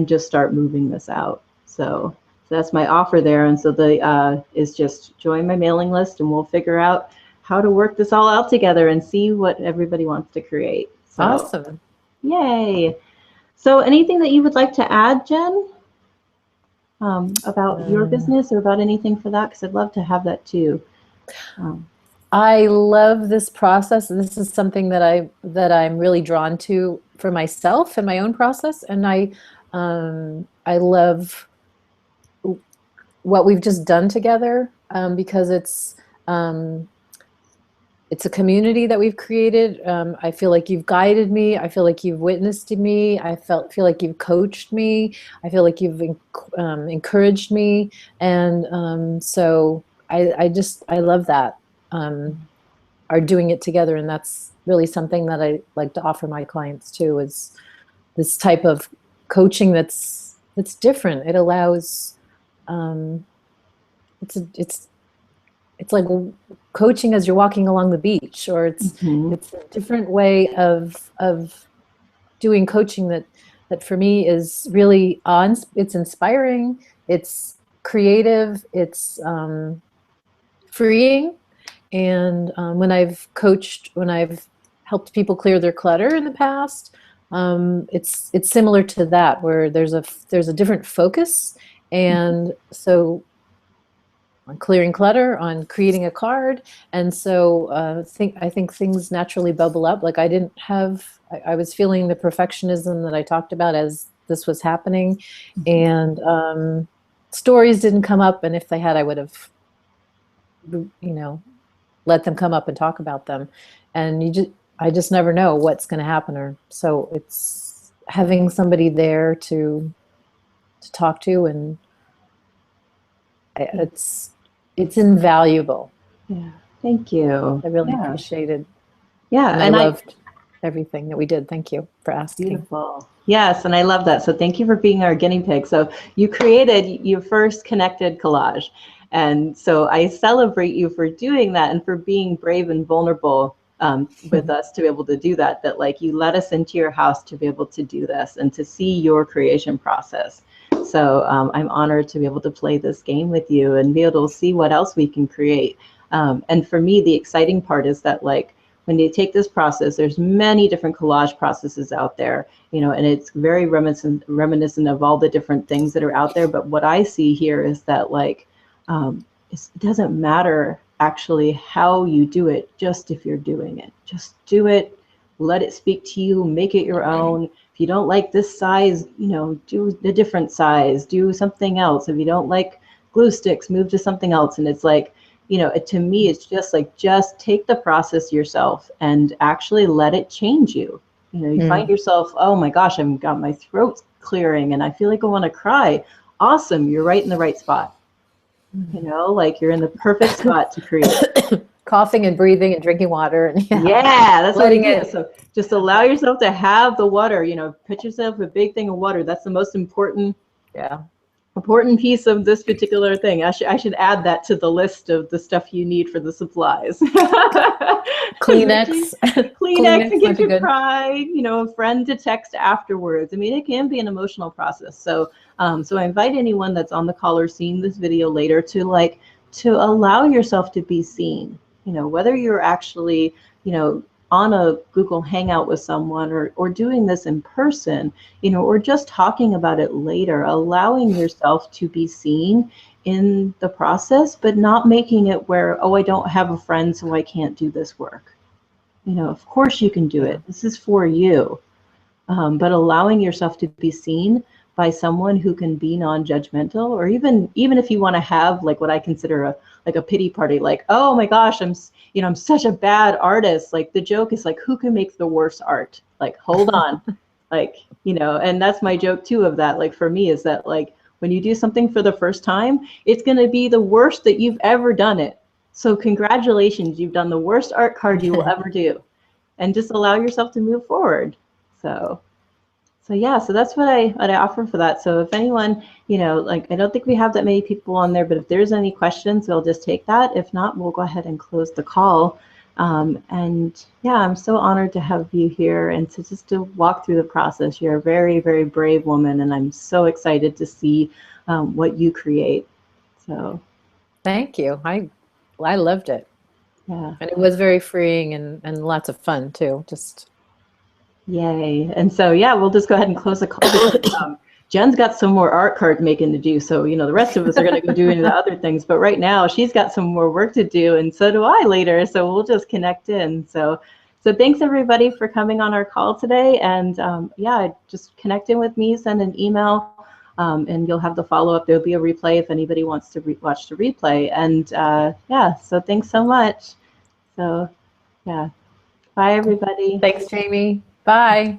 just start moving this out. So that's my offer there. And so is just join my mailing list, and we'll figure out how to work this all out together and see what everybody wants to create. So, awesome. Yay. So anything that you would like to add, Jen? About your business or about anything for that, because I'd love to have that too. I love this process. This is something that I'm really drawn to for myself and my own process, and I love what we've just done together, because it's a community that we've created. I feel like you've guided me. I feel like you've witnessed me. I feel like you've coached me. I feel like you've encouraged me. And so I love that, are doing it together. And that's really something that I like to offer my clients too, is this type of coaching that's different. It allows, it's like coaching as you're walking along the beach, or it's a different way of doing coaching that for me is really it's inspiring, it's creative, it's freeing. And when I've helped people clear their clutter in the past, it's similar to that, where there's a different focus. And so on clearing clutter, on creating a card. And so I think things naturally bubble up. Like I was feeling the perfectionism that I talked about as this was happening, and stories didn't come up. And if they had, I would have, let them come up and talk about them. And I just never know what's going to happen. So it's having somebody there to talk to, and it's invaluable. Yeah, thank you. I really appreciated. Yeah, and I loved everything that we did. Thank you for asking. Beautiful. Yes, and I love that. So thank you for being our guinea pig. So you created your first connected collage. And so I celebrate you for doing that and for being brave and vulnerable with us to be able to do that, like you let us into your house to be able to do this and to see your creation process. So I'm honored to be able to play this game with you and be able to see what else we can create. And for me, the exciting part is that like when you take this process, there's many different collage processes out there, you know, and it's very reminiscent of all the different things that are out there. But what I see here is that, like, it doesn't matter actually how you do it, just if you're doing it. Just do it, let it speak to you, make it your own. If you don't like this size, you know, do a different size, do something else. If you don't like glue sticks, move to something else. And it's like, you know, to me, it's just like, just take the process yourself and actually let it change you. You know, you find yourself, oh my gosh, I've got my throat clearing and I feel like I want to cry. Awesome, you're right in the right spot. You know, like you're in the perfect spot to create. Coughing and breathing and drinking water. And yeah, that's letting what it. So just allow yourself to have the water, you know, put yourself a big thing of water. That's the most important piece of this particular thing. I should add that to the list of the stuff you need for the supplies. Kleenex. Kleenex to get you cry, you know, a friend to text afterwards. I mean, it can be an emotional process. So so I invite anyone that's on the call or seeing this video later to allow yourself to be seen. You know, whether you're actually, you know, on a Google Hangout with someone or doing this in person, you know, or just talking about it later, allowing yourself to be seen in the process, but not making it where, oh, I don't have a friend, so I can't do this work. You know, of course you can do it. This is for you. But allowing yourself to be seen by someone who can be non-judgmental, or even if you want to have like what I consider a pity party, like, oh my gosh, I'm such a bad artist. Like the joke is like, who can make the worst art? Like, hold on. Like, you know, and that's my joke too of that. Like for me is that, like, when you do something for the first time, it's going to be the worst that you've ever done it. So congratulations, you've done the worst art card you will ever do, and just allow yourself to move forward. So yeah, so that's what I offer for that. So if anyone, you know, like, I don't think we have that many people on there, but if there's any questions, we'll just take that. If not, we'll go ahead and close the call. And yeah, I'm so honored to have you here and to walk through the process. You're a very, very brave woman, and I'm so excited to see what you create. So thank you. I loved it. Yeah. And it was very freeing and lots of fun too. Just yay. And so, yeah, we'll just go ahead and close the call. Jen's got some more art card making to do. So, you know, the rest of us are going to go do the other things. But right now she's got some more work to do, and so do I later. So we'll just connect in. So thanks everybody for coming on our call today. And yeah, just connect in with me, send an email, and you'll have the follow-up. There'll be a replay if anybody wants to watch the replay. And yeah, so thanks so much. So yeah, bye everybody. Thanks, Jamie. Bye.